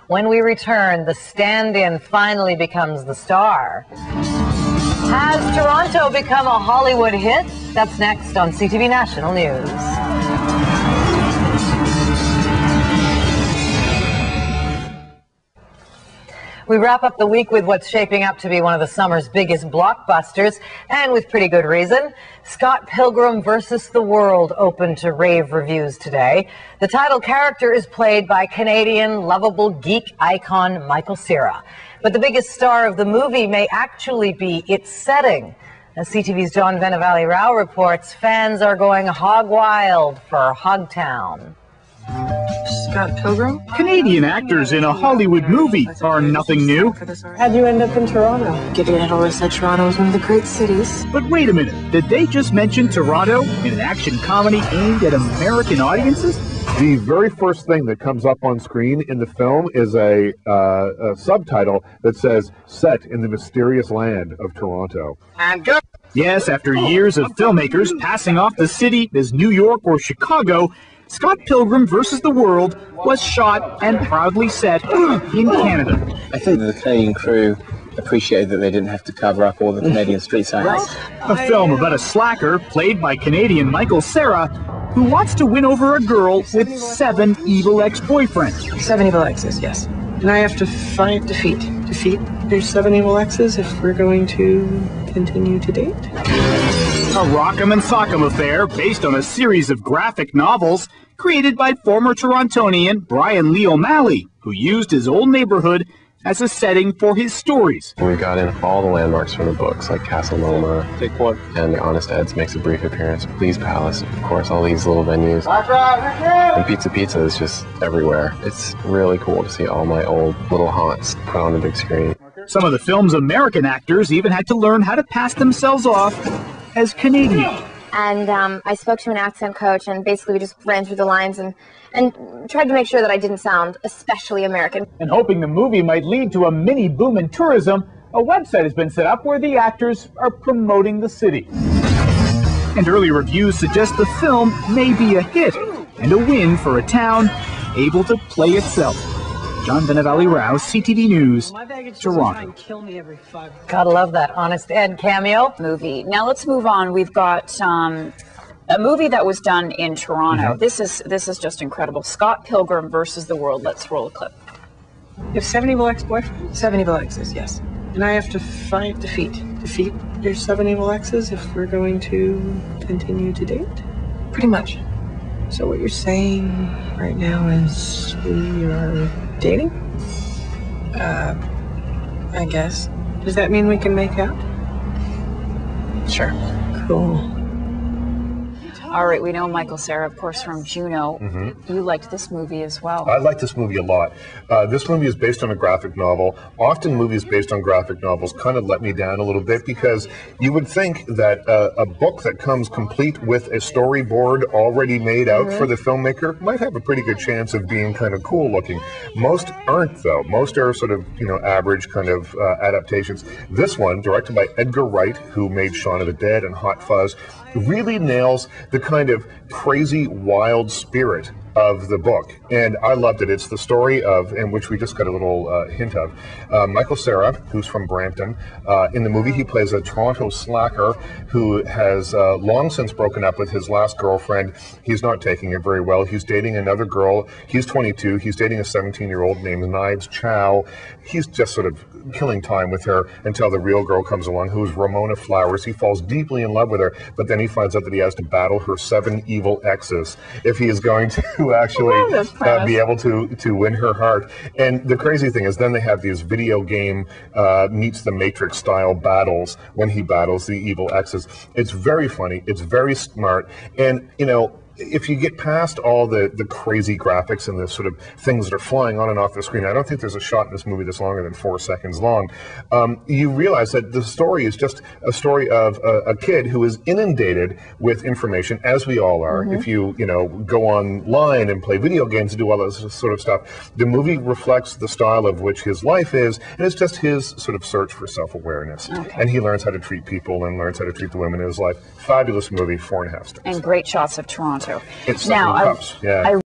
When we return, the stand-in finally becomes the star. Has Toronto become a Hollywood hit? That's next on CTV National News. We wrap up the week with what's shaping up to be one of the summer's biggest blockbusters, and with pretty good reason. Scott Pilgrim versus the World opened to rave reviews today. The title character is played by Canadian lovable geek icon Michael Cera. But the biggest star of the movie may actually be its setting. As CTV's John Venevali-Rao reports, fans are going hog wild for Hogtown. Scott Pilgrim? Canadian actors in a Hollywood movie are nothing new. How'd you end up in Toronto? Gideon had always said Toronto was one of the great cities. But wait a minute, did they just mention Toronto in an action comedy aimed at American audiences? The very first thing that comes up on screen in the film is a subtitle that says, "Set in the mysterious land of Toronto." And go! Yes, after years of filmmakers passing off the city as New York or Chicago, Scott Pilgrim versus the World was shot and proudly set in Canada. I think the Canadian crew appreciated that they didn't have to cover up all the Canadian street signs. A film about a slacker played by Canadian Michael Cera, who wants to win over a girl with 7 evil ex-boyfriends. 7 evil exes, yes. And I have to fight, defeat. There's 7 evil exes if we're going to continue to date. A rock'em and sock'em affair based on a series of graphic novels created by former Torontonian Brian Lee O'Malley, who used his old neighborhood as a setting for his stories. We got in all the landmarks from the books, like Castle Noma, and the Honest Ed's makes a brief appearance, Please Palace, of course, all these little venues. And Pizza is just everywhere. It's really cool to see all my old little haunts put on the big screen. Some of the film's American actors even had to learn how to pass themselves off as Canadian. And I spoke to an accent coach, and basically we just ran through the lines and tried to make sure that I didn't sound especially American. And hoping the movie might lead to a mini boom in tourism, a website has been set up where the actors are promoting the city. And early reviews suggest the film may be a hit and a win for a town able to play itself. John Venevali-Rao, CTV News, Toronto. Gotta love that Honest Ed cameo. Movie. Now let's move on. We've got a movie that was done in Toronto. This is just incredible. Scott Pilgrim versus the World. Let's roll a clip. You have 7 evil ex-boyfriends? 7 evil exes, yes. And I have to fight, defeat. There's 7 evil exes if we're going to continue to date? Pretty much. So what you're saying right now is we are dating? I guess. Does that mean we can make out? Sure. Cool. All right, we know Michael Cera, of course, from Juno. You liked this movie as well. I like this movie a lot. This movie is based on a graphic novel. Often movies based on graphic novels kind of let me down a little bit because you would think that a book that comes complete with a storyboard already made out for the filmmaker might have a pretty good chance of being kind of cool looking. Most aren't, though. Most are sort of, average kind of adaptations. This one, directed by Edgar Wright, who made Shaun of the Dead and Hot Fuzz, really nails the kind of crazy, wild spirit of the book, and I loved it. It's the story of, and which we just got a little hint of, Michael Cera, who's from Brampton. In the movie, he plays a Toronto slacker who has long since broken up with his last girlfriend. He's not taking it very well. He's dating another girl. He's 22. He's dating a 17-year-old named Knives Chow. He's just sort of killing time with her until the real girl comes along, who is Ramona Flowers. He falls deeply in love with her, but then he finds out that he has to battle her 7 evil exes if he is going to actually be able to win her heart. And the crazy thing is then they have these video game meets the Matrix style battles when he battles the evil exes. It's very funny. It's very smart. And, if you get past all the crazy graphics and the sort of things that are flying on and off the screen, I don't think there's a shot in this movie that's longer than 4 seconds long. You realize that the story is just a story of a kid who is inundated with information, as we all are. If you go online and play video games and do all that sort of stuff, the movie reflects the style of which his life is, and it's just his sort of search for self-awareness. And he learns how to treat people and learns how to treat the women in his life. Fabulous movie, 4.5 stars. And great shots of Toronto. It's now, cups. Yeah.